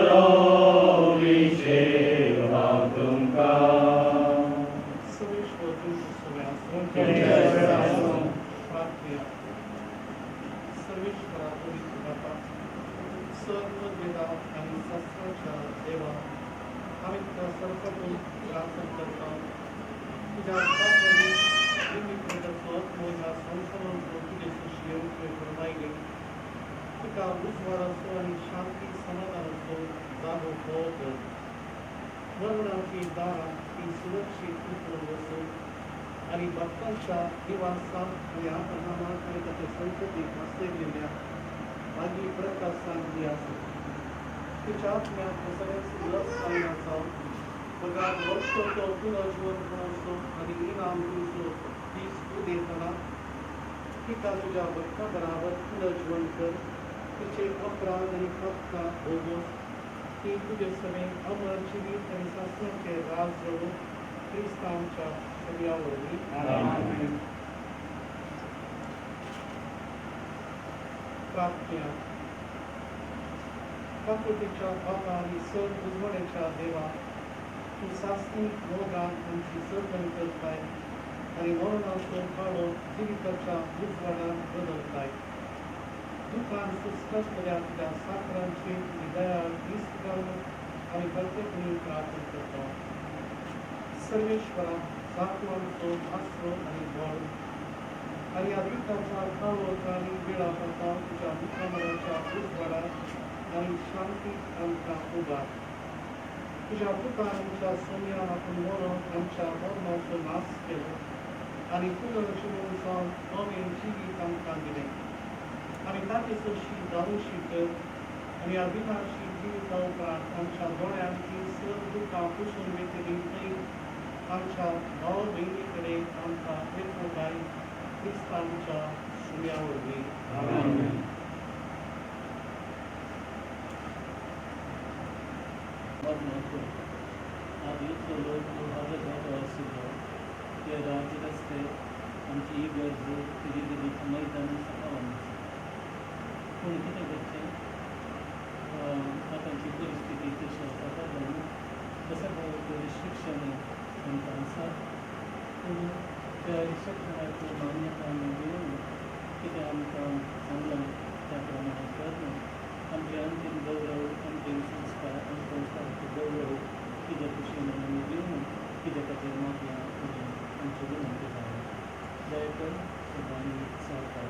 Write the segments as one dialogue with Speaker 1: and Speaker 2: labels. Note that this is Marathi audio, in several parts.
Speaker 1: बरोवरी सेवा तुमका
Speaker 2: सर्व वेदा आणि शास्त्राच्या देवा आम्ही तुला सर्वप्रथम प्रार्थना करतो तुझ्या हाताखाली संसारण तुझे शिष्य फरमाईले तुका उजवाड असो आणि शांती समाधान असो जागो होत वर्णाची दारा ती सुरक्षित उतरवून असो आणि भक्तांच्या निवासात आणि आपण त्याच्या संतती बसलेल्या माझी प्रकाशांती असो तिच्या आत्म्यात सगळ्याच लस सांगण्याचा पगार वर्ष तो पुनर्जीवन असो आणि इनाम तुझो तीच तू देताना तिका तुझ्या भक्ता बराबर पुनर्जीवन कर तिचे अपराध आणि फक्ता भोगोस ती तुझे सगळे अमर जीवित आणि शासनाचे राज जवळ ख्रिस्तांच्या शरीरावरही प्रार्थना प्रकृतीच्या भावना आणि सण उजवण्याच्या देवा तू शासनी मोगात आमची सर्जन करताय आणि मरणाचं काढून जीविताच्या उजवाडात बदलताय दुकान सुस्पष्टल्या तुझ्या साखरांची दया निष्कारण आणि प्रत्येक प्रार्थना करतो सर्वेश्वरा साखरांचो आश्रो आणि बळ आणि या दुःखाचा काळोख आणि वेळापता तुझ्या दुःखामनाच्या उजवाडात आणि शांती आमचा उभा तुझ्या पुकारांच्या सोन्या आपण मरण आमच्या मरणाचं नाश केलं आणि पुनर्जीवनचा नवीन जीवित आमका दिले आणि ताचे सोशी दारूशी कर आणि या विनाशी जीविता उपरांत आमच्या डोळ्यांची सर्व दुःखा पुसून व्यतिरिक्त आमच्या भाव बहिणीकडे आमचा एकमेकाय ख्रिस्तांच्या सूर्यावरवी
Speaker 3: आधीच लोक ते राज्य रस्ते आमची ही गरज तुझी दिली मैदान सकाळ पूण कितें करचें आतांची परिस्थिती तशी आसा ताका लागून तशें रिस्ट्रिक्शन आमकां आसा पूण त्या रिस्ट्रिक्शनाची मान्यता आमी घेवन कितें आमकां सांगलां त्या प्रमाणे करना आमचे अंतीम गौरव अंतीम संस्काराचे गौरव कितें खुशीन आमी घेवन कितें खातीर मागया आमची विनंती जाल्या दयकर सदांनी सहकार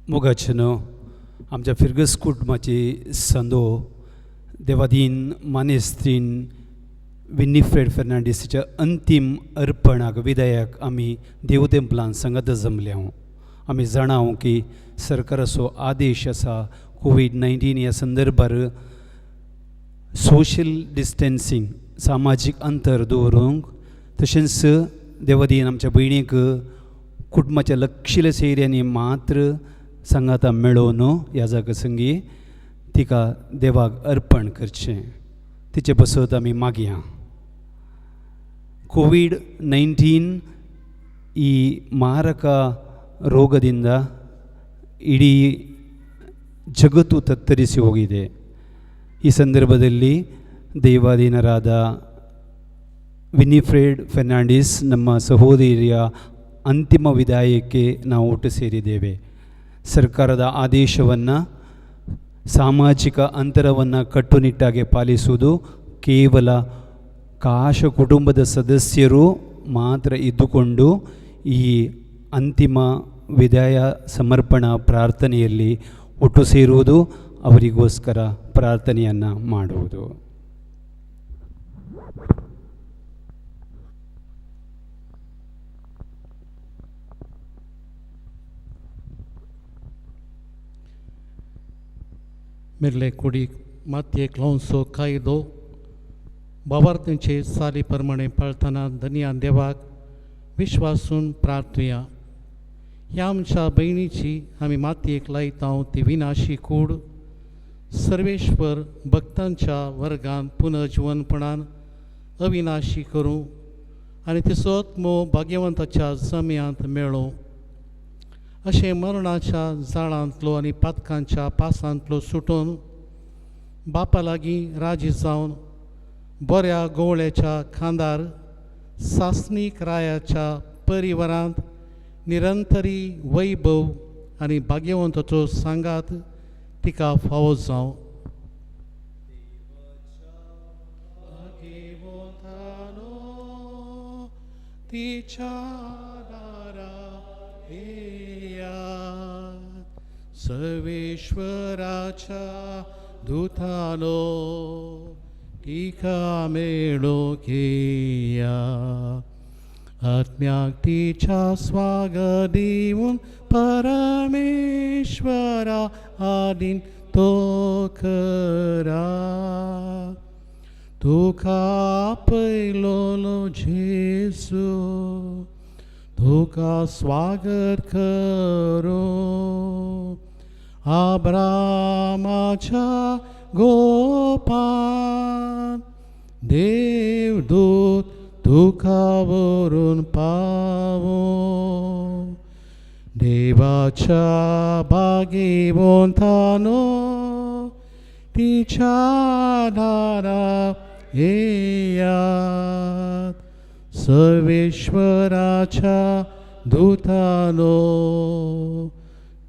Speaker 4: मोगाचनो आमच्या फिरगस कुटुंबाची संदो देवादीन मानेस्त्रीन विनिफ्रेड फेर्नांडीसच्या अंतिम अर्पणाक विधेयक आमी देवतेंपलान संगत जमले आमी जाणाव की सरकाराचो आदेश आसा कोविड-19 ह्या संदर्भार सोशल डिस्टन्सिंग सामाजीक अंतर दवरूंक तशेंच देवादीन आमच्या भयणीक कुटुंबाच्या लक्षिल्ल्या एरियांनी मात्र सांगाता मेळोवन ह्या जागा संगी तिका देवाक अर्पण करचें तिचे बसत आमी मागया. कोविड-19 ಈ ಮಾರಕ ರೋಗದಿಂದ ಇಡೀ ಜಗತ್ತು ತತ್ತರಿಸಿ ಹೋಗಿದೆ. ಈ ಸಂದರ್ಭದಲ್ಲಿ ದೈವಾಧೀನರಾದ ವಿನಿಫ್ರೆಡ್ ಫೆರ್ನಾಂಡಿಸ್ ನಮ್ಮ ಸಹೋದರಿಯ ಅಂತಿಮ ವಿದಾಯಕ್ಕೆ ನಾವು ಒಟ್ಟು ಸೇರಿದ್ದೇವೆ. ಸರ್ಕಾರದ ಆದೇಶವನ್ನು ಸಾಮಾಜಿಕ ಅಂತರವನ್ನು ಕಟ್ಟುನಿಟ್ಟಾಗಿ ಪಾಲಿಸುವುದು ಕೇವಲ ಕಾಶ ಕುಟುಂಬದ ಸದಸ್ಯರು ಮಾತ್ರ ಇದ್ದುಕೊಂಡು ಈ ಅಂತಿಮ ವಿದಾಯ ಸಮರ್ಪಣಾ ಪ್ರಾರ್ಥನೆಯಲ್ಲಿ ಒಟ್ಟು ಸೇರುವುದು, ಅವರಿಗೋಸ್ಕರ ಪ್ರಾರ್ಥನೆಯನ್ನು ಮಾಡುವುದು.
Speaker 2: मेरले कुडीक मातयेक लावनसो कायदो बाबार्थांचे साली प्रमाणे पाळतना धन्या देवाक विश्वासून प्रार्थुया. ह्या आमच्या बहिणीची आमी मातयेक लायता ती विनाशी कूड सर्वेश्वर भक्तांच्या वर्गान पुनर्जीवनपणान अविनाशी करूं आनी तिचो आत्मो भाग्यवंताच्या जम्यांत मेळो. अशें मरणाच्या जाळांतलो आनी पातकांच्या पासांतलो सुटून बापा लागीं राजी जावन बऱ्या गोवळ्याच्या खांदार सासणीक रायाच्या परिवारांत निरंतरी वैभव आनी भाग्यवंताचो सांगात तिका फावो जावं. तिच्या सर्वेश्वराच्या दूतानो तिका मेळो घेया. आत्म्याक तिच्या स्वागत दिवून परमेश्वरा आदीन तो करा. तुका आपयलोलो जेसू तुका स्वागत करो. आब्रामाच्या गोपान देवदूत तुका वरून पावो. देवाच्या भाग्यवंतानो तिच्या दारा येयात. सर्वेश्वराच्या दूतानो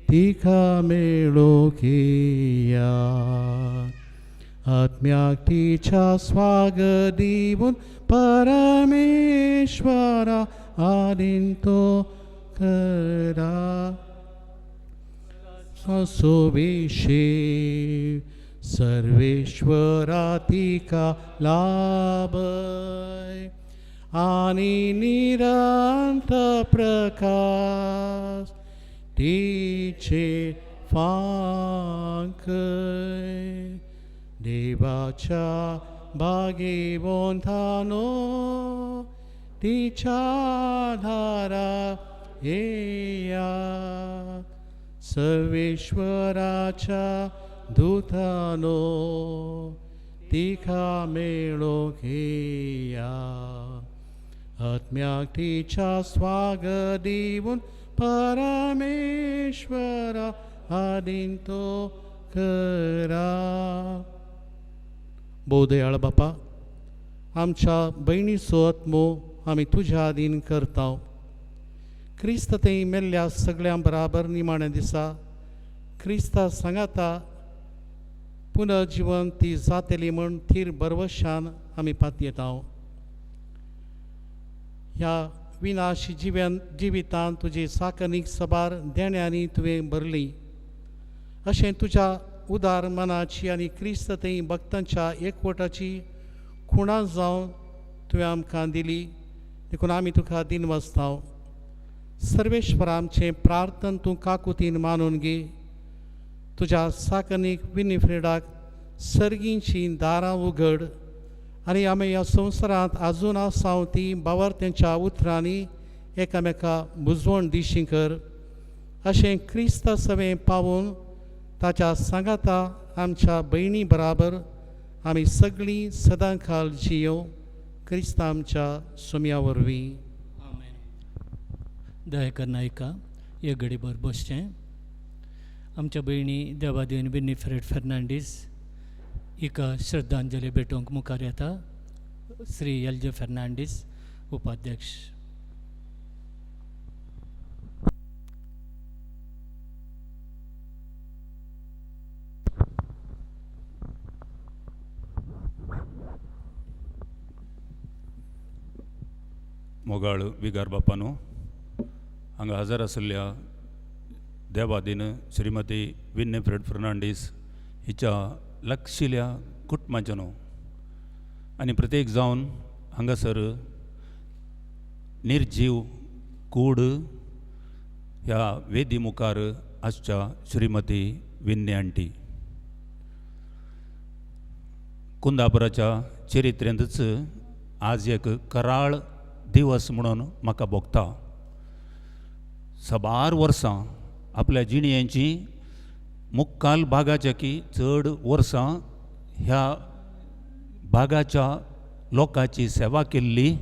Speaker 2: तिका मेळो घेया. आत्म्याक तिच्या स्वागत दिवून परमेश्वरा आदीन तो करा. सोविशे सर्वेश्वरा तिका लाभय आनी निरंतर प्रकाश तिचे फांकय. देवाच्या भाग्यवंतानो तिच्या दारा येया. सर्वेश्वराच्या दूतानो तिका मेळो घेया. आत्म्याक तिच्या स्वागत दिवून परमेश्वरा आदीन तो करा. बोदयाळ बापा, आमच्या बहिणीचो आत्मो आमी तुज्या आदीन करता. क्रिस्त थंय मेल्ल्या सगळ्यां बराबर निमाण्या दिसा क्रिस्ता सांगाता पुनर्जीवन ती जातली म्हण थीर बरवशान आमी पातयेता. ह्या विनाशी जिवितांत तुजी साकनीक सबार देण्यांनी तुवें भरली. अशें तुज्या उदार मनाची आनी क्रिस्त थंय भक्तांच्या एकवटाची खुणां जावन तुवें आमकां दिली देखून आमी तुका दिनवस्तांव. सर्वेश्वर आमचें प्रार्थन तूं काकुतीन मानून घे. तुज्या साकनीक विनिफ्रेडाक सर्गींचीं दारां उगड आनी आमी ह्या संवसारांत आजून आसांव ती बावर्त्यांच्या उतरांनी एकामेका बुजवण दिशी कर. अशें क्रिस्त सवें पावून ताच्या सांगाता आमच्या भयणी बराबर आमी सगळीं सदांकाल जियो क्रिस्त आमच्या सुम्या वरवीं.
Speaker 3: दया कर नायका एक घडीभर बसचें. आमच्या भयणी देवादेवन विनिफ्रेड फेर्नांडीस हिका श्रद्धांजली भेटोवंक मुखार येता. श्री एल.जे. फेर्नांडीस उपाध्यक्ष.
Speaker 5: मोगाळ विगार बापानो, हांगा हजर आशिल्ल्या देवादीन श्रीमती विनिफ्रेड फेर्नांडीस हिच्या लागशिल्ल्या कुटुंबाच्यानो आनी प्रत्येक जावन हांगासर निर्जीव कूड ह्या वेदी मुखार आसच्या श्रीमती विन्ने आंटी. कुंदापुराच्या चरित्रेंतच आज एक कराळ दिवस म्हणून म्हाका भोगता. सबार वर्सां आपल्या जिणयेची मुक्काल भागाच्या की चड वर्सां ह्या भागाच्या लोकांची सेवा केल्ली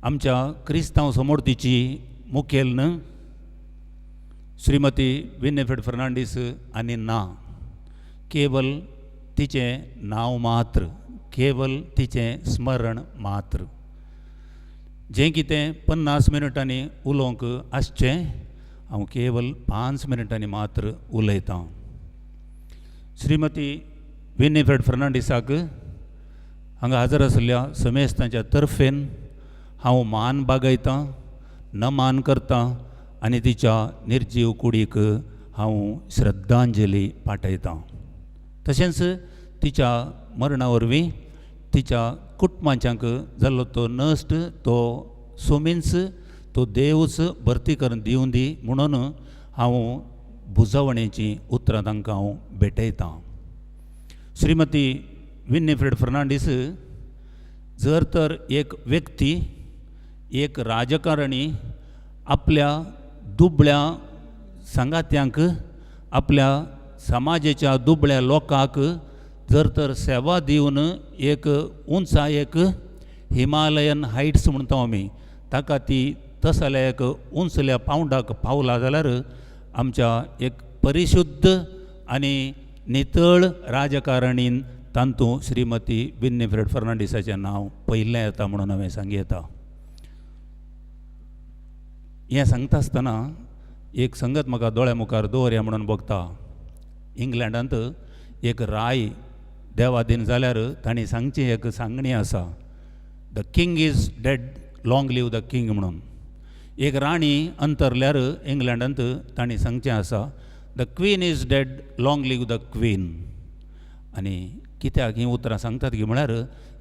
Speaker 5: आमच्या क्रिस्तांव समोर्तीची मुखेलन श्रीमती विनिफ्रेड फेर्नांडीस आनी ना, केवल तिचें नांव मात्र, केवल तिचें स्मरण मात्र. जें कितें 50 मिनटांनी उलोवंक आसचें हांव केवल 5 मिनटांनी मात्र उलयतां. श्रीमती विनिफ्रेड फेर्नांडीसाक हांगा हजर आशिल्ल्या समेस्तांच्या तर्फेन हांव मान बागयतां, नमान करतां आनी तिच्या निर्जीव कुडीक हांव श्रद्धांजली पाठयतां. तशेंच तिच्या मरणा वरवीं तिच्या कुटुंबाच्यांक जाल्लो तो नश्ट, तो सोमिन्स, तो देवच भरती करून दिवं दी म्हणून हांव बुजवणेची उतरां तांकां हांव भेटयतां. श्रीमती विनिफ्रेड फेर्नांडीस जर तर एक व्यक्ती, एक राजकारणी आपल्या दुबळ्या सांगात्यांक, आपल्या समाजाच्या दुबळ्या लोकांक जर तर सेवा दिवन एक उंचायेक हिमालयन हायट्स म्हणटा आमी ताका ती तसल्या एक उंचल्या पावंडाक पावला जाल्यार आमच्या एक परिशुद्ध आनी नितळ राजकारणीन तांतूं श्रीमती विनिफ्रेड फेर्नांडीसाचें नांव पयलें येता म्हणून हांवें सांगी येता. हें सांगता आसतना एक संगत म्हाका दोळ्या मुखार दवरया म्हणून बघता. इंग्लंडांत एक राय देवादीन जाल्यार तांणी सांगची एक सांगणी आसा, the king is dead, long live the king म्हणून. एक राणी अंतरल्यार इंग्लंडांत तांणी सांगचें आसा, the queen is dead, long live the queen. आनी कित्याक हीं उतरां सांगतात की म्हळ्यार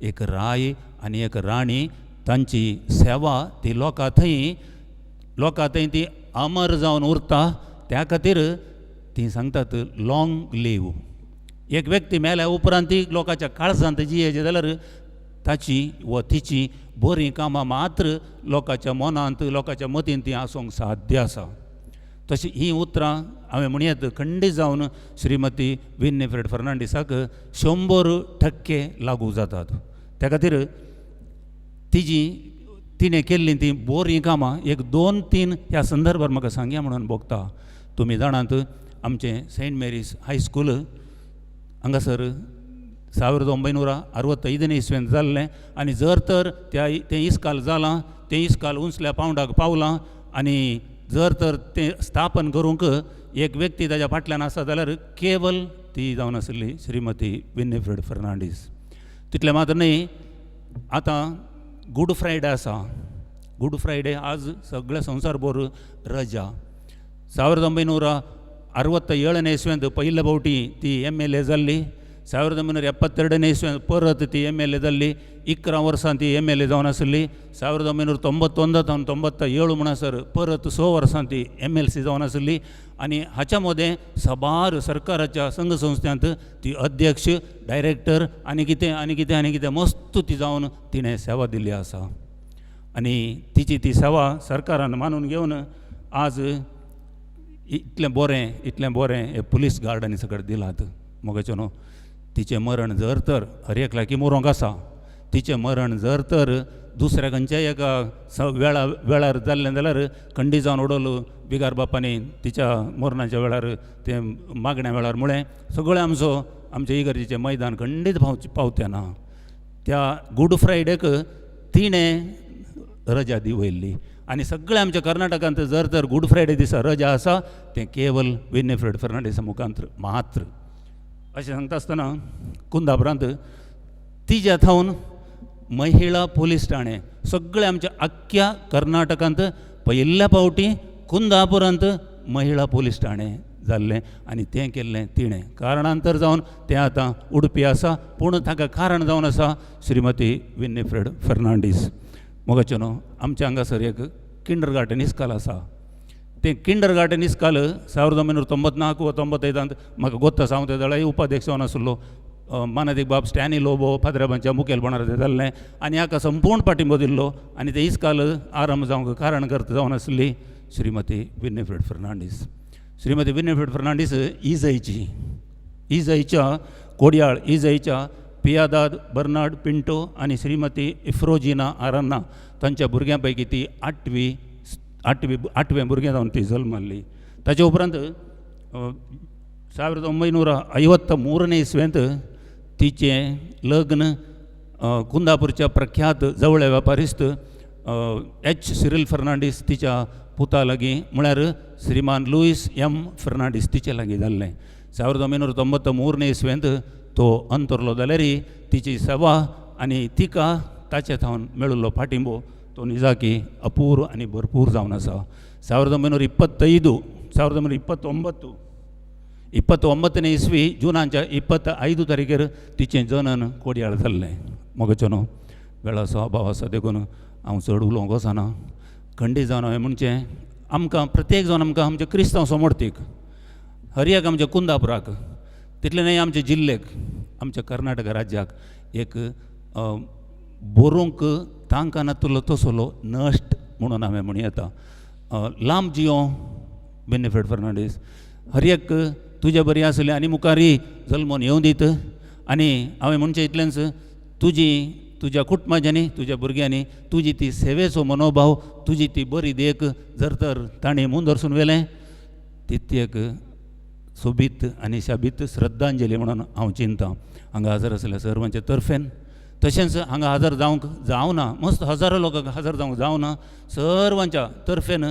Speaker 5: एक राय आनी एक राणी तांची सेवा ती लोकां थंय ती अमर जावन उरता, त्या खातीर ती सांगतात लॉंग लिव. एक व्यक्ती मेल्या उपरांत ती लोकांच्या काळजांत जियेची जाल्यार ताची व तिची बरीं कामां मात्र लोकांच्या मनांत, लोकांच्या मतींत ती आसूंक साध्य आसा. तशी हीं उतरां हांवें म्हणयत खंडीत जावन श्रीमती विनिफ्रेड फेर्नांडीसाक 100% लागू जातात. त्या खातीर तिणें केल्लीं तीं बरीं कामां एक 2-3 ह्या संदर्भांत म्हाका सांगया म्हणून भोगता. तुमी जाणात आमचें सेंट मेरीज हायस्कूल हांगासर 1965 इसवेंत जाल्लें आनी जर तर तें इस्काल जालां, तें इस्काल उंचल्या पावंडाक पावलां आनी जर तर तें स्थापन करूंक एक व्यक्ती ताच्या फाटल्यान आसा जाल्यार केवल ती जावन आशिल्ली श्रीमती विनिफ्रेड फेर्नांडीस. तितलें मात्र न्ही, आतां गूड फ्रायडे आसा. गूड फ्रायडे आज सगळ्या संवसारभर रजा. 1968 67ನೇ ಇಸ್ವಿಂದ ಪೈಲ ಬೌಟಿ ತಿ ಎಮ್ ಎಲ್ ಎದಲ್ಲಿ 1972ನೇ ಇಸ್ವಿಂದ परत ती एम एल एದಲ್ಲಿ 11 वर्सां ती एम एल ए जावन आसली 1991 97 म्हणसर परत 6 वर्सां ती एम एल सी जावन आसली आनी हाच्या मदें सबार सरकाराच्या संघसंस्थांत ती अध्यक्ष डायरेक्टर आनी कितें मस्त ती जावन तिणें सेवा दिल्ली आसा आनी तिची ती सेवा सरकारान मानून घेवन आज इतलें बरें हे पुलीस गार्डांनी सकट दिलात मोगाचें न्हू तिचें मरण जर तर हर एकल्या की मरोंक आसा तिचें मरण जर तर दुसऱ्या खंयच्याय एका वेळार जाल्लें जाल्यार खंडी जावन उडोवलो बिगार बापानी तिच्या मरणाच्या वेळार तें मागण्या वेळार म्हळें सगळें आमच्या इगर्जेचें मैदान खंडीत पावतें ना त्या गूड फ्रायडेक तिणें रजा दिवयल्ली आनी सगळ्या आमच्या कर्नाटकांत जर तर गूड फ्रायडे दिसा रजा आसा तें केवल विनिफ्रेड फर्नांडीसा मुखांत्र मात्र अशें सांगता आसतना कुंदापुरांत तिच्या थावन महिला पुलीस ठाणे सगळे आमच्या आख्ख्या कर्नाटकांत पयिल्ल्या फावटी कुंदापुरांत महिला पुलीस ठाणे जाल्लें आनी तें केल्लें तिणें कारणांतर जावन तें आतां उडपी आसा पूण ताका कारण जावन आसा श्रीमती विनिफ्रेड फर्नांडीस मोगाचें न्हू आमच्या हांगासर एक किंडर गार्डन इस्काल आसा तें किंडर गार्डन इस्काल 1994 वा 95 म्हाका गोत्ता हांव त्या वेळार उपाध्यक्ष जावन आसलो मानदीक बाब स्टॅनी लोबो फादराबांच्या मुखेलपणान तें जाल्लें आनी हाका संपूर्ण पाठिंबो दिल्लो आनी तें इस्काल आरंभ जावंक कारणकर्ता जावन आसली श्रीमती विनिफ्रेड फर्नांडीस श्रीमती विनिफ्रेड फर्नांडीस इजयच्या कोडयाळ इजयच्या पियादाद बर्नार्ड पिंटो आनी श्रीमती इफ्रोजिना आरान्ना तांच्या भुरग्यां पैकी ती आठवें भुरगें जावन ती जल्मल्ली ताचे उपरांत 1953 इस्वेंत तिचें लग्न कुंदापूरच्या प्रख्यात जवळे वेपारिस्त एच सिरिल फर्नांडीस तिच्या पुता लागीं म्हळ्यार श्रीमान लुईस एम फर्नांडीस तिचे लागीं जाल्लें 1993 इस्वेंत तो अंतरलो जाल्यारय तिची सेवा आनी तिका ताचे थावन मेळिल्लो फाटिंबो तो निजाकी अपूर्व आनी भरपूर जावन आसा 1929 इस्वी जुनाच्या 25 तारखेर तिचें जनन कोडयाळ जाल्लें मोगाचें न्हू वेळाचो अभाव आसा देखून हांव चड उलोवंक वचना खंडी जावन हांवें म्हणचें आमकां प्रत्येक जावन आमकां आमच्या क्रिस्तांव समर्थीक हर एक आमच्या कुंदापुराक तितलें न्हय आमच्या जिल्लेक आमच्या कर्नाटक राज्याक एक बरोवंक तांकां नातुल्लो तसलो नश्ट म्हणून हांवें म्हणूं येता लांब जियो विनिफ्रेड फर्नांडीस हर एक तुज्या बरी आसली आनी मुखारय जल्मोन येवं दीत आनी हांवें म्हणचें इतलेंच तुज्या कुटुंबाच्यांनी तुज्या भुरग्यांनी तुजी ती सेवेचो मनोभाव तुजी ती बरी देख जर तर ताणें मुंदरसून व्हेलें तितयेक सोबीत आनी शाबीत श्रद्धांजली म्हणून हांव चिंतां हांगा हजर आसल्या सर्वांच्या तर्फेन तशेंच हांगा हजर जावना मस्त हजारो लोकांक हजर जावंक जावना सर्वांच्या तर्फेन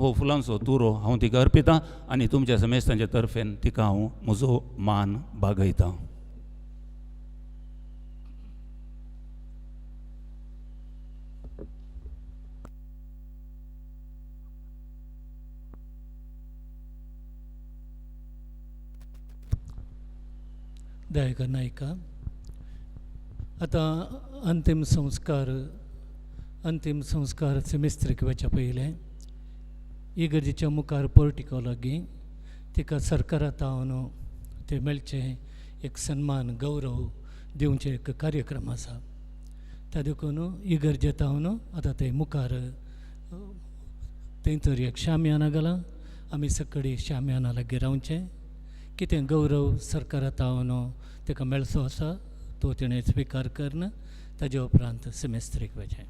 Speaker 5: हो फुलांचो तुरो हांव तिका अर्पितां आनी तुमच्या समेस्तांच्या तर्फेन तिका हांव म्हजो मान बागयतां
Speaker 3: दयाकर नायका आतां अंतीम संस्कार सेमिस्त्रीक वचचे पयलें इगर्जेच्या मुखार पोर्टिको लागीं तिका सरकारा तावन ते मेळचें एक सन्मान गौरव दिवचें एक कार्यक्रम आसा त्या देखून इगर्जे तावन आतां ते मुखार थंय तर एक शामियाना घाला आमी सकळी शामियाना लागीं रावचें कितें गौरव सरकारा तावन ताका मेळचो आसा तो तिणें स्विकार करन ताजे उपरांत सेमेस्त्रीक वचें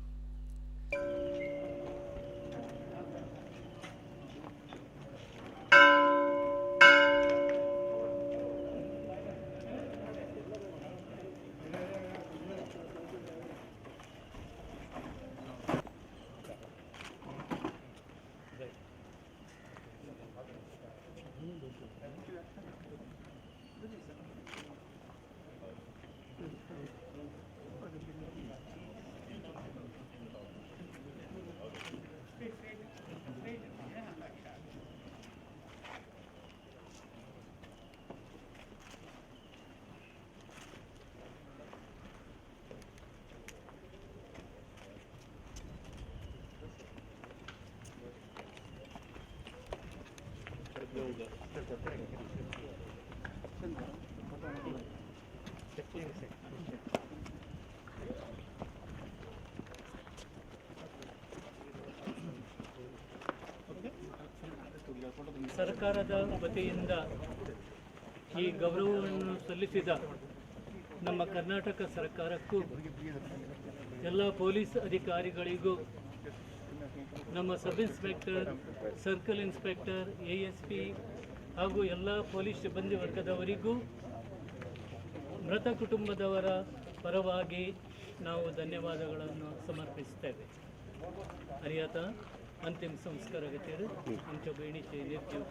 Speaker 3: ಸರ್ಕಾರದ ವತಿಯಿಂದ ಈ ಗೌರವವನ್ನು ಸಲ್ಲಿಸಿದ ನಮ್ಮ ಕರ್ನಾಟಕ ಸರ್ಕಾರಕ್ಕೂ ಎಲ್ಲ ಪೊಲೀಸ್ ಅಧಿಕಾರಿಗಳಿಗೂ ನಮ್ಮ sub inspector, circle inspector, ASP ಹಾಗೂ ಎಲ್ಲ ಪೊಲೀಸ್ ಸಿಬ್ಬಂದಿ ವರ್ಗದವರಿಗೂ ಮೃತ ಕುಟುಂಬದವರ ಪರವಾಗಿ ನಾವು ಧನ್ಯವಾದಗಳನ್ನು समर्पिಸ್ತೇವೆ. आणि आता अंतिम संस्कार खातीर आमच्या भयणीचे देवतेव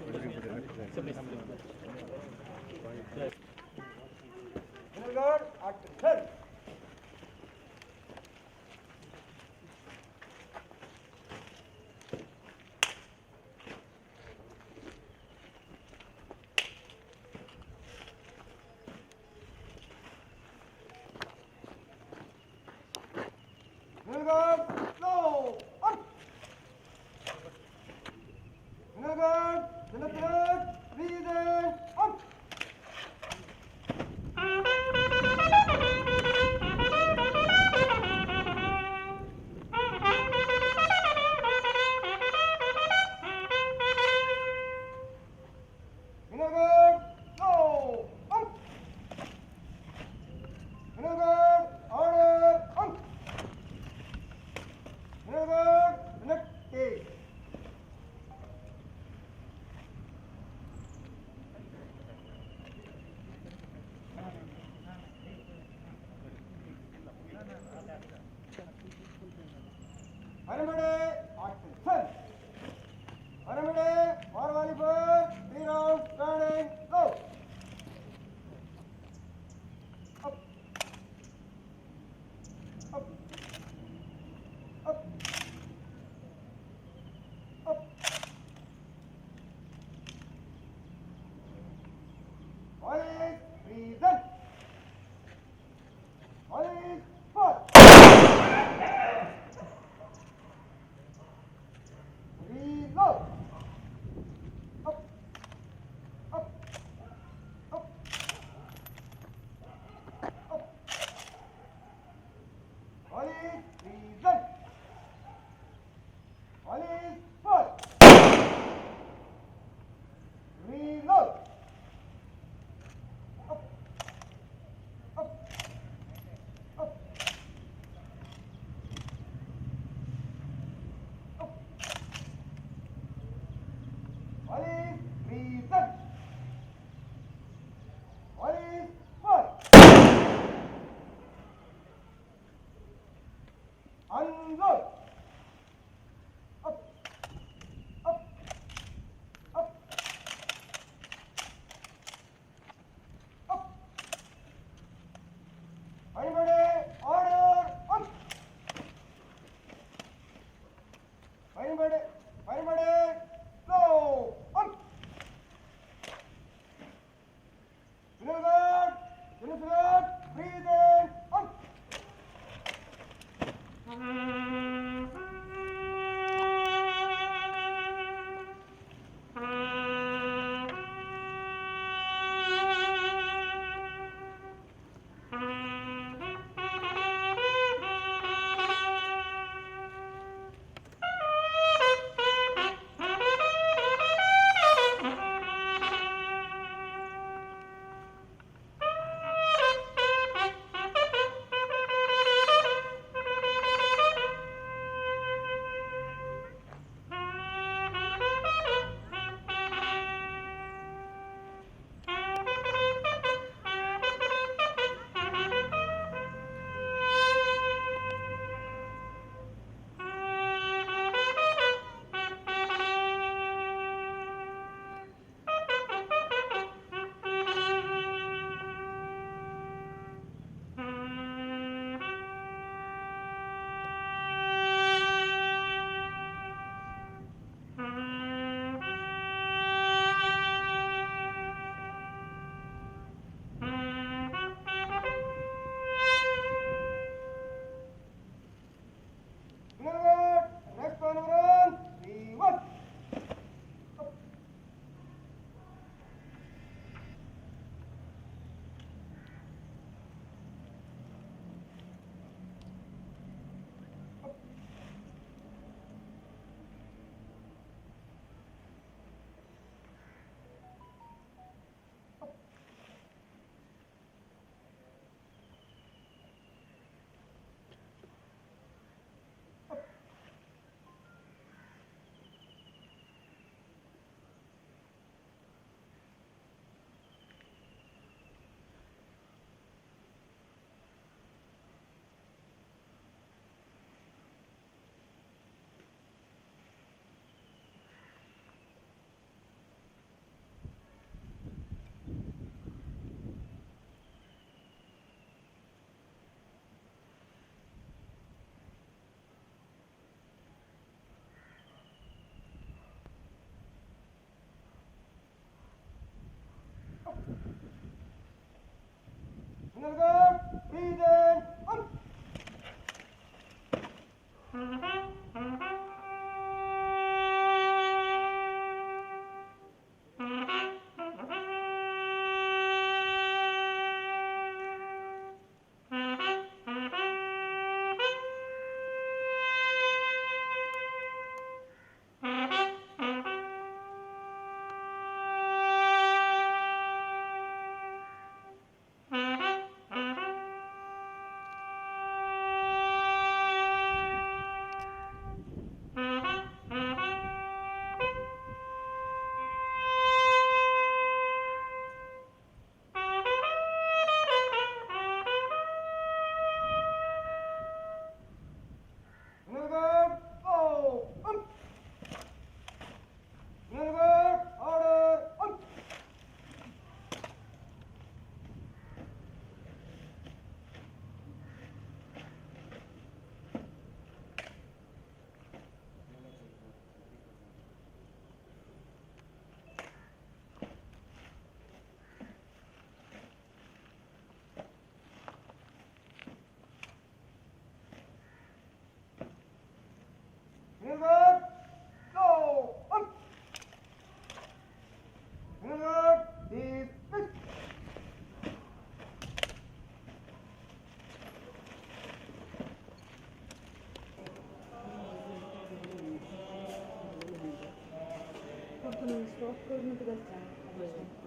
Speaker 6: पण स्टॉप करून घरचा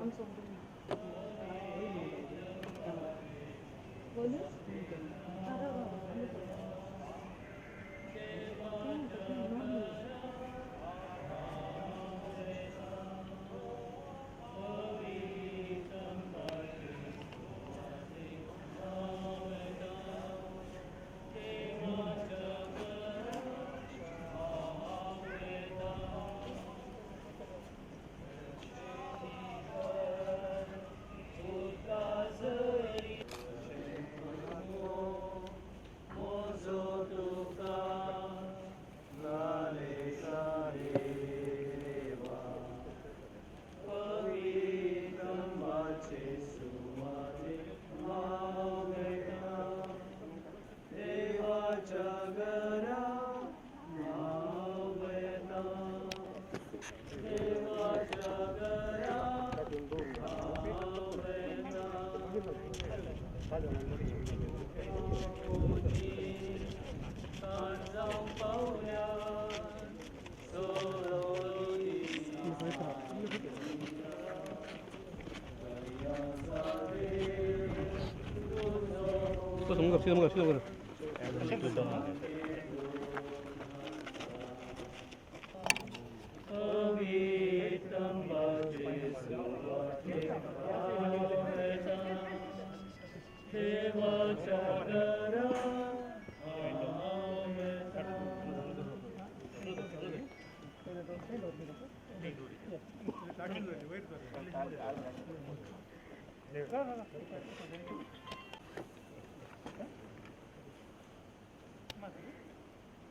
Speaker 6: आमचं बोलू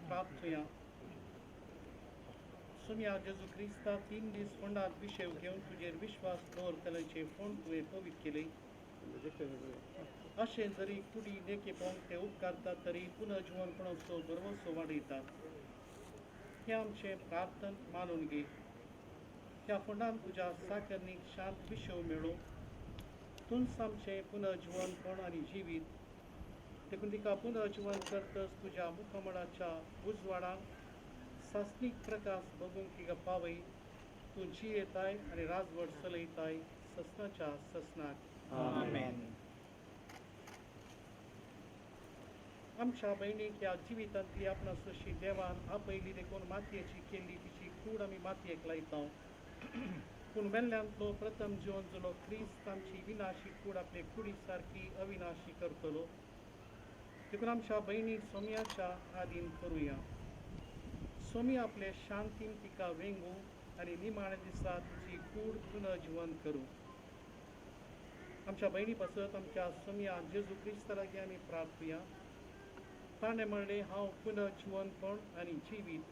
Speaker 2: प्रार्थया सुम्या जेजू क्रिस्ता 3 दीस फोंडात विषय घेऊन तुझेर विश्वास दवरतल्यांचे फोंड तुवें पवित्र केले अशें जरी कुडी नेके पावंक ते उपकारतात तरी पुनर्जीवनपणाचो बरोवसो वाडयतात हे आमचे प्रार्थन मानून घे ह्या फोंडान तुज्या साकरणीक शांत विषय मेळो तुमच आमचें पुनर्जीवनपण आनी जिवीत देखून तिका पुनर्जीवन करतस तुज्या मुखमळाच्या उजवाडाक सासनीक प्रकाश बगूंक तिका पावय तूं जियेताय आनी राजवट चलयताय ससनाच्या ससनाक
Speaker 1: आमेन.
Speaker 2: आमच्या भयणीक ह्या जिवितांतली आपणा सशी देवान आपयली देखून मातयेची केल्ली तिची कूड आमी मातयेक लायता पूण मेल्ल्यांतलो प्रथम जिवन जुलो क्रिस्त आमची विनाशी कूड आपले कुडी सारकी अविनाशी करतलो देखून आमच्या भयणी सोम्याच्या आदीन करुया सोमी आपले शांतीन तिका वेंगू आनी निमाणे दिसा तिची कूड पुनर्जीवन करूं आमच्या भयणी पासत आमच्या सोम्या जेजू क्रिस्ता लागीं आमी प्रार्थुया ताणें म्हणलें हांव पुनर्जीवनपण आनी जिवीत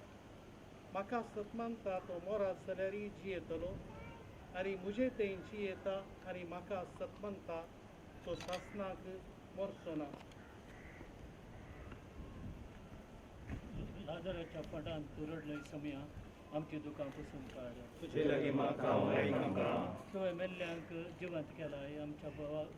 Speaker 2: म्हाका सतमानता तो मोरात जाल्यारय जियेतलो आनी म्हजे थंय जियेता आनी म्हाका सतमानता तो सासनाक मरचो ना
Speaker 3: लाजराच्या फटान तुरडलय समया आमची दुकां पसून काड
Speaker 1: तुझे लगी म्हाका आमकां
Speaker 3: तुवें मेल्ल्यांक जिवंत केलाय आमच्या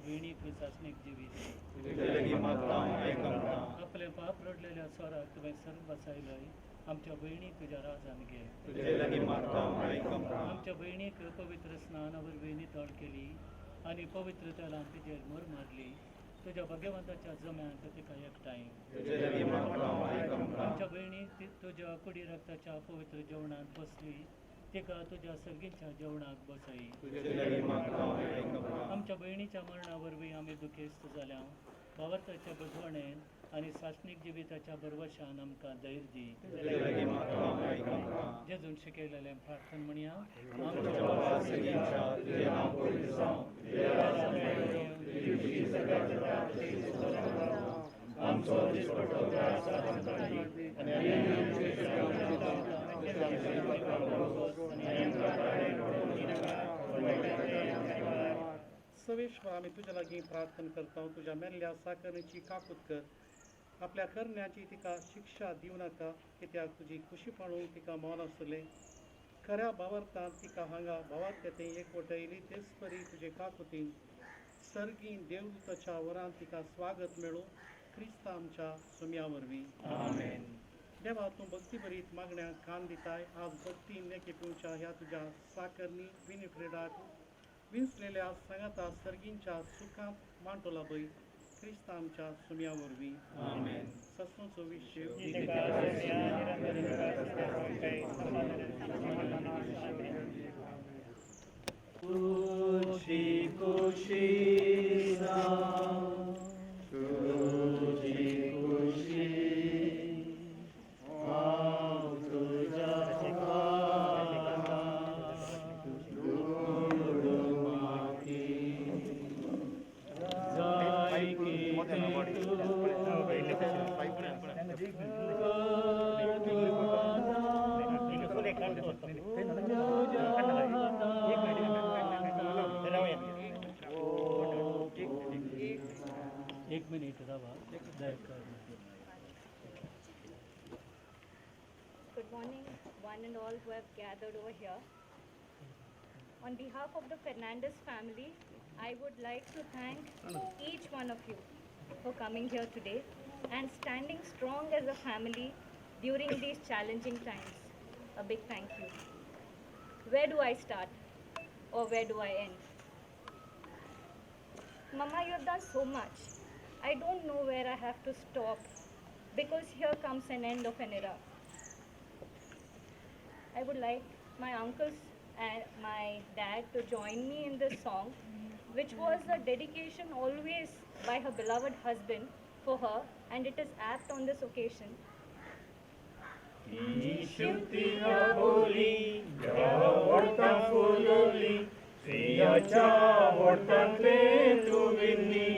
Speaker 3: भयणीक सासणीक जिवीत
Speaker 1: तुझे लगी म्हाका आमकां
Speaker 3: आपले पाप रडलेल्या स्वराक तुवें सर्व बसायलय आमच्या भयणीक तुज्या राजान घे
Speaker 1: तुझे लगी म्हाका आमकां
Speaker 3: आमच्या भयणीक पवित्र स्नाना वरवीं नितळ केली आनी पवित्र तेलान तिचेर मोर मारली तुज्या भाग्यवंताच्या जम्यांक तिका एकठांय
Speaker 1: तुझे लगी म्हाका आमकां
Speaker 3: आमच्या भयणीक तुज्या कुडी रक्ताच्या पवित्र जेवणात बसली तिका तुज्या सर्गीच्या जेवणाक बसय
Speaker 1: तुझे लगी म्हाका आमकां
Speaker 3: आमच्या भयणीच्या मरणा वरवीं आमी दुखेस्त जाल्या भावार्थाच्या बुजवणेन आनी सासणीक जिविताच्या बरवशान आमकां धैर्य दी
Speaker 1: तुझे लगी म्हाका आमकां
Speaker 3: जेजून शिकयलेलें प्रार्थन म्हणया
Speaker 1: आमच्या बाबा सगळ्यांच्या तुझे नांव पवित्र जावं तुझे राज्य येवं तुझी खुशी सगळ्या जगात तशीच जावं आमचो दिसपट्टो त्रास आमकां दी आनी आमचे
Speaker 2: सवेश्वर आमी तुज्या लागीं प्रार्थना करता तुज्या मेल्ल्या साकरणीची काकूत कर आपल्या करण्याची तिका शिक्षा दिवं नाका कित्याक तुजी खुशी पळोवंक तिका मौन आसतलें खऱ्या भावार्थान तिका हांगा भावार्थ्यातें एकवटयली तेच परी तुजे काकुतीन सर्गी देवदूताच्या वरान तिका स्वागत मेळो क्रिस्त आमच्या सुम्या वरवीं
Speaker 1: आमेन.
Speaker 2: देवा तूं भक्ती भरीत मागण्या कान दिताय आज भक्ती नेके पिवच्या ह्या तुझ्या साकरनी विनिफ्रेडाक विंचलेल्या सांगाता सर्गींच्या सुखांत मांडटोला पळय क्रिस्त आमच्या सुम्या वरवीं
Speaker 1: आमेन.
Speaker 2: ससनोचो विशय
Speaker 3: खुशी खुशी तुझी खुशी हांव तुझ्या एक मिनिट राहा
Speaker 6: Good morning, one and all who have gathered over here. On behalf of the Fernandez family, I would like to thank each one of you for coming here today and standing strong as a family during these challenging times. A big thank you. Where do I start or where do I end? Mama, you have done so much. I don't know where I have to stop because here comes an end of an era. I would like my uncles and my dad to join me in this song, which was a dedication always by her beloved husband for her, and it is apt on this occasion.
Speaker 1: शिवतीला बोली ओडटां फुलोली स्त्रियाच्या ओडटांतले तूं विन्नी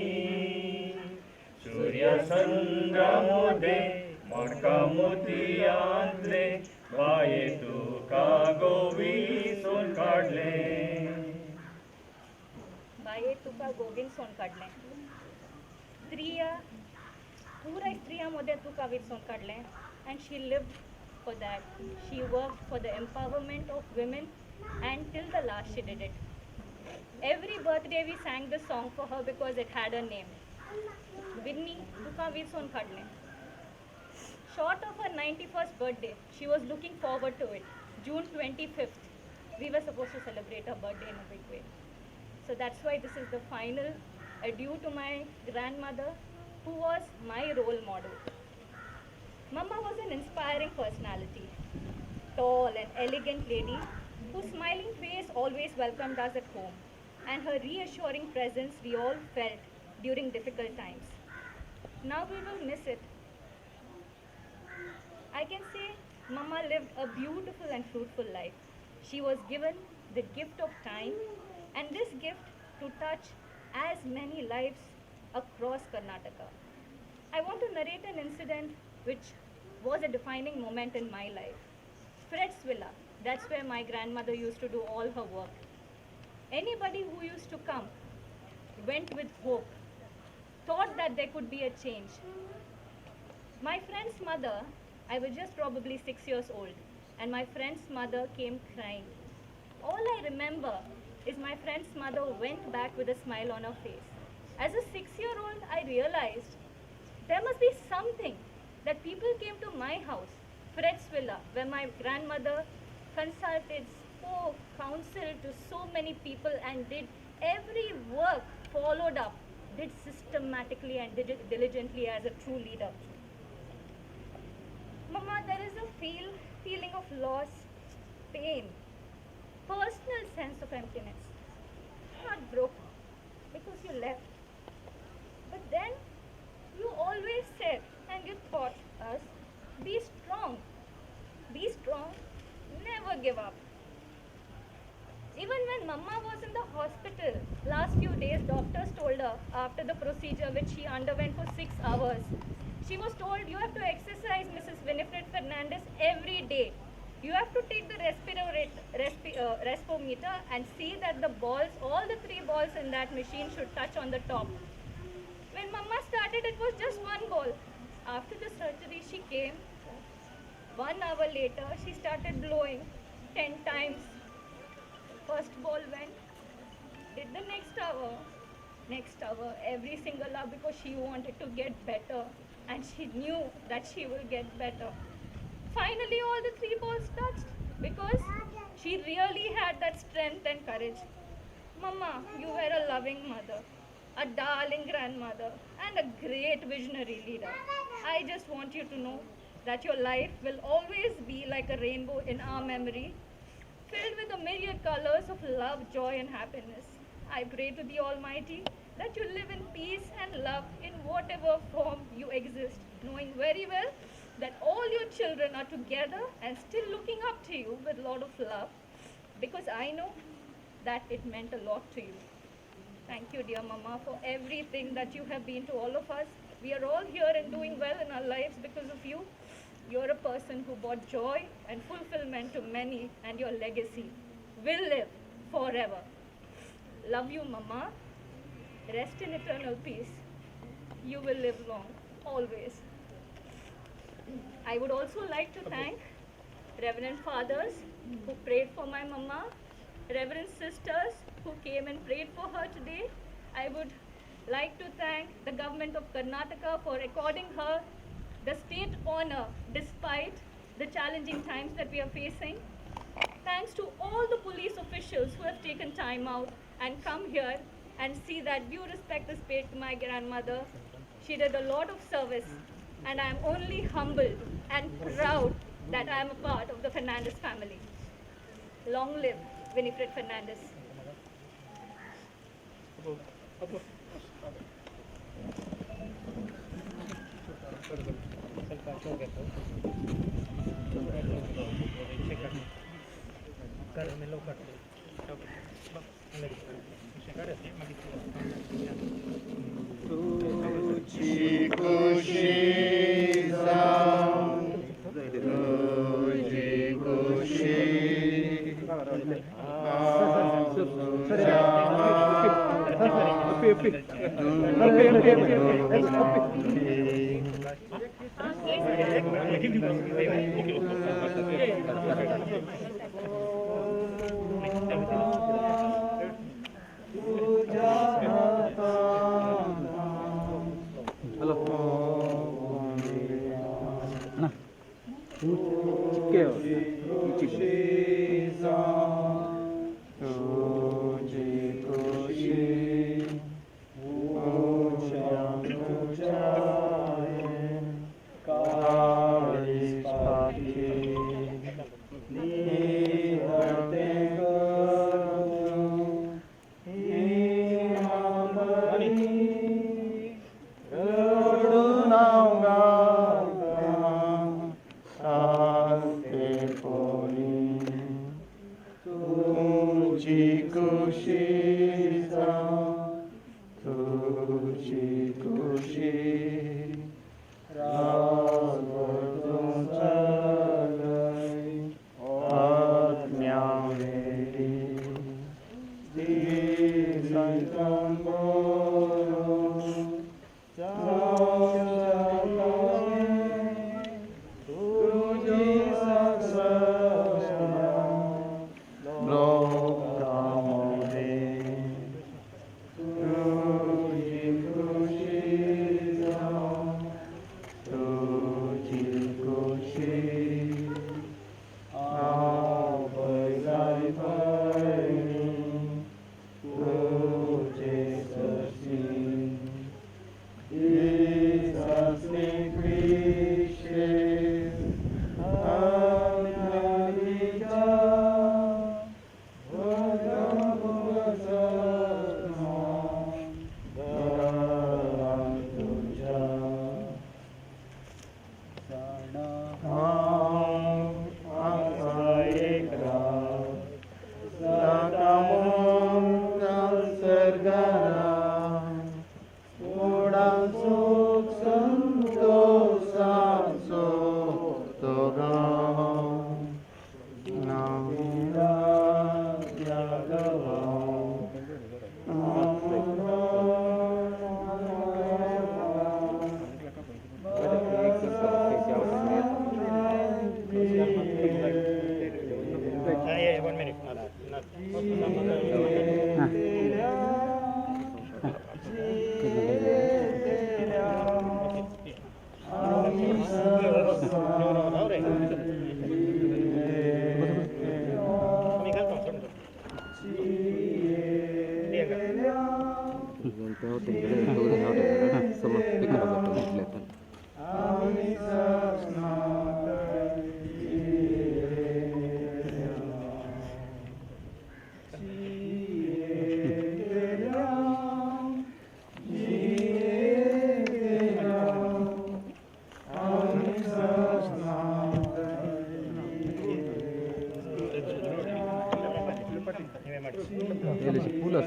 Speaker 1: सूर्य संद्रामोदे मडका मोतयांतले बाये तुका गोविसून काडले
Speaker 6: बाये तुका गोविंद सोन काडलें पुराय स्त्रियांमध्ये तुका वेचून काडलें and she lived for that. She worked for the empowerment of women and till the last she did it. Every birthday we sang this song for her because it had a name. Vinny tuka veerson kadle. Short of her 91st birthday, she was looking forward to it. June 25th, we were supposed to celebrate her birthday in a big way. So that's why this is the final adieu to my grandmother, who was my role model. Mama was an inspiring personality, tall and elegant lady whose smiling face always welcomed us at home, and her reassuring presence we all felt during difficult times. Now we will miss it. I can say Mama lived a beautiful and fruitful life. She was given the gift of time, and this gift to touch as many lives across Karnataka. I want to narrate an incident which was a defining moment in my life. Fred's Villa, that's where my grandmother used to do all her work. Anybody who used to come went with hope, thought that there could be a change. My friend's mother, I was just probably 6 years old, and my friend's mother came crying. All I remember is my friend's mother went back with a smile on her face. As a 6-year-old, I realized there must be something that people came to my house, Fred's Villa, where my grandmother consulted, spoke, counseled to so many people and did every work, followed up, did systematically and diligently as a true leader. Mama, there is a feeling of loss, pain, personal sense of emptiness. Not broken because you left. But then you always said and you taught us, be strong, never give up. Even when Mama was in the hospital, last few days doctors told her after the procedure which she underwent for 6 hours, she was told you have to exercise Mrs. Winifred Fernandez every day. You have to take the respirometer and see that the balls, all the 3 balls in that machine should touch on the top. When Mama started, it was just 1 ball. After the surgery, she came. 1 hour later, she started blowing 10 times. First ball went, did the next hour, every single hour because she wanted to get better and she knew that she will get better. finally all the three balls touched because she really had that strength and courage. Mama, you were a loving mother, a darling grandmother, and a great visionary leader. I just want you to know that your life will always be like a rainbow in our memory, filled with a myriad colors of love, joy, and happiness. I pray to the Almighty that you live in peace and love in whatever form you exist, knowing very well that all your children are together and still looking up to you with a lot of love, because I know that it meant a lot to you. Thank you, dear Mama, for everything that you have been to all of us. We are all here and doing well in our lives because of you. You're a person who brought joy and fulfillment to many, and your legacy will live forever. Love you, Mama. Rest in eternal peace. You will live long, always. I would also like to thank Reverend Fathers who prayed for my Mama, Reverend Sisters who came and prayed for her today. I would like to thank the government of Karnataka for according her the state honor despite the challenging times that we are facing. Thanks to all the police officials who have taken time out and come here and see that due respect is paid to my grandmother. She did a lot of service, and I am only humbled and proud that I am a part of the Fernandez family. Long live Winifred Fernandez.
Speaker 1: तुझी खुशी जाऊं, तुझी खुशी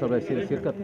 Speaker 7: सगळं शिरकत